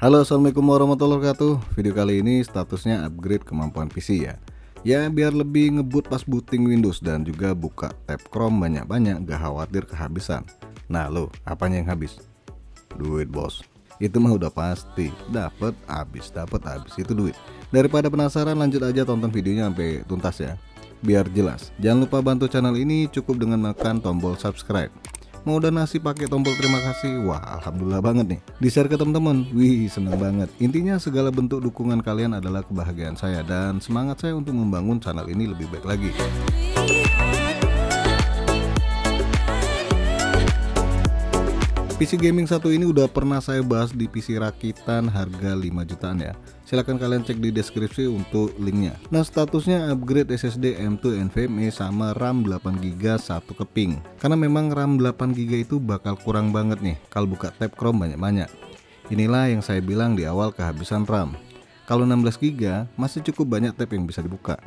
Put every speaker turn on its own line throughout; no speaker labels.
Halo, assalamualaikum warahmatullahi wabarakatuh. Video kali ini statusnya upgrade kemampuan PC ya. Ya biar lebih ngebut pas booting Windows dan juga buka tab Chrome banyak-banyak, gak khawatir kehabisan. Nah lo, apanya yang habis? Duit bos. Itu mah udah pasti, dapat habis itu duit. Daripada penasaran, lanjut aja tonton videonya sampai tuntas ya. Biar jelas, jangan lupa bantu channel ini cukup dengan menekan tombol subscribe. Mau donasi pakai tombol terima kasih, wah alhamdulillah banget nih. Di share ke teman-teman, wih seneng banget. Intinya segala bentuk dukungan kalian adalah kebahagiaan saya dan semangat saya untuk membangun channel ini lebih baik lagi. PC gaming satu ini udah pernah saya bahas di PC rakitan harga 5 jutaan ya. Silahkan kalian cek di deskripsi untuk linknya. Nah statusnya upgrade SSD M2 NVMe sama RAM 8GB 1 keping. Karena memang RAM 8GB itu bakal kurang banget nih kalau buka tab Chrome banyak-banyak. Inilah yang saya bilang di awal kehabisan RAM. Kalau 16GB masih cukup banyak tab yang bisa dibuka.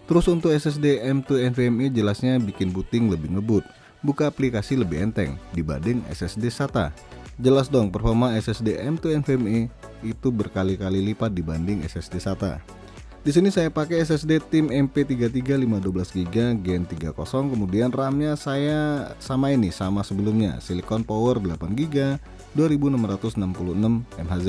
Terus untuk SSD M2 NVMe jelasnya bikin booting lebih ngebut. Buka aplikasi lebih enteng dibanding SSD SATA. Jelas dong performa SSD M2 NVMe itu berkali-kali lipat dibanding SSD SATA. Di sini saya pakai SSD tim MP33 512GB Gen 30, kemudian RAM-nya saya sama sebelumnya, Silicon Power 8GB 2666 MHz.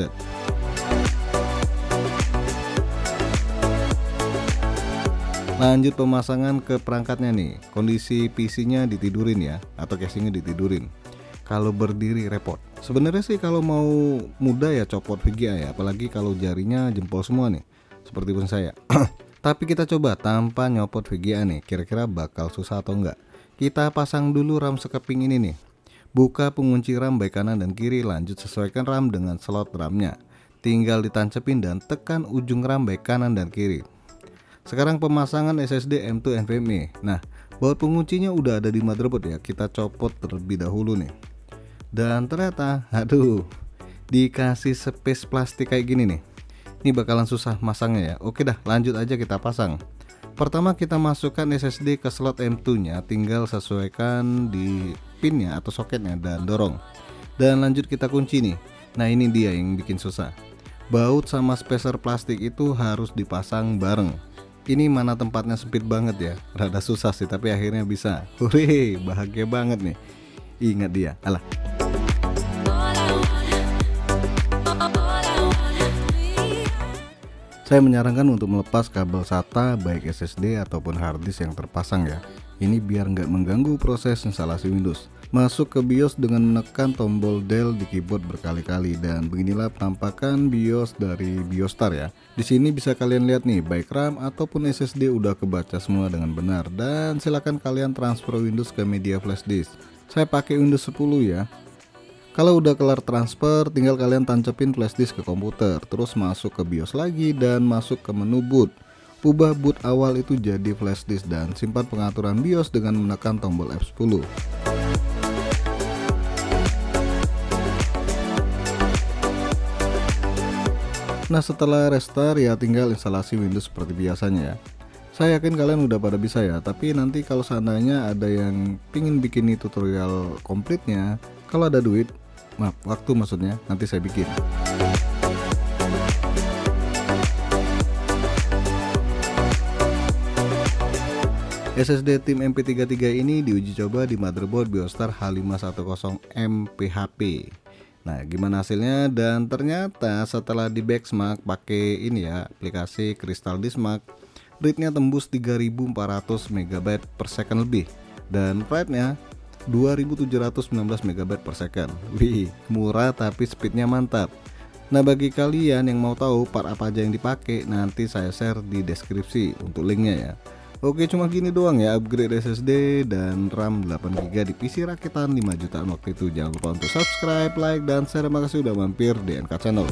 Lanjut pemasangan ke perangkatnya nih. Kondisi PC-nya ditidurin ya, atau casingnya ditidurin. Kalau berdiri repot. Sebenarnya sih kalau mau mudah ya copot VGA ya, apalagi kalau jarinya jempol semua nih, seperti pun saya. Tapi kita coba tanpa nyopot VGA nih, kira-kira bakal susah atau enggak. Kita pasang dulu RAM sekeping ini nih. Buka pengunci RAM baik kanan dan kiri, lanjut sesuaikan RAM dengan slot RAM-nya. Tinggal ditancepin dan tekan ujung RAM baik kanan dan kiri. Sekarang pemasangan SSD M2 NVMe. Nah, baut penguncinya udah ada di motherboard ya. Kita copot terlebih dahulu nih. Dan ternyata, aduh, dikasih space plastik kayak gini nih. Ini bakalan susah masangnya ya. Oke dah, lanjut aja kita pasang. Pertama kita masukkan SSD ke slot M2-nya, tinggal sesuaikan di pinnya atau soketnya dan dorong. Dan lanjut kita kunci nih. Nah, ini dia yang bikin susah. Baut sama spacer plastik itu harus dipasang bareng. Ini mana tempatnya sempit banget ya, rada susah sih tapi akhirnya bisa. Hore, bahagia banget nih. Ingat dia, alah. Saya menyarankan untuk melepas kabel SATA baik SSD ataupun harddisk yang terpasang ya. Ini biar nggak mengganggu proses instalasi Windows. Masuk ke BIOS dengan menekan tombol del di keyboard berkali-kali dan beginilah penampakan BIOS dari BIOStar ya. Di sini bisa kalian lihat nih baik RAM ataupun SSD udah kebaca semua dengan benar dan silakan kalian transfer Windows ke media flash disk. Saya pakai Windows 10 ya. Kalau udah kelar transfer, tinggal kalian tancepin flash disk ke komputer, terus masuk ke BIOS lagi dan masuk ke menu boot. Ubah boot awal itu jadi flash disk dan simpan pengaturan BIOS dengan menekan tombol F10. Nah setelah restart ya tinggal instalasi Windows seperti biasanya ya. Saya yakin kalian udah pada bisa ya, tapi nanti kalau seandainya ada yang pingin bikin tutorial komplitnya, kalau ada duit, waktu maksudnya, nanti saya bikin. SSD tim MP33 ini diuji coba di motherboard BIOStar H510M PHP. Nah gimana hasilnya, dan ternyata setelah di benchmark pakai ini ya aplikasi Crystal Disk Mark, read-nya tembus 3400 MB per second lebih dan write-nya 2719 MB per second. Wih, murah tapi speednya mantap. Nah bagi kalian yang mau tahu part apa aja yang dipakai, nanti saya share di deskripsi untuk linknya ya. Oke, cuma gini doang ya upgrade SSD dan RAM 8GB di PC rakitan 5 jutaan waktu itu. Jangan lupa untuk subscribe, like, dan share. Terima kasih udah mampir di NK Channel.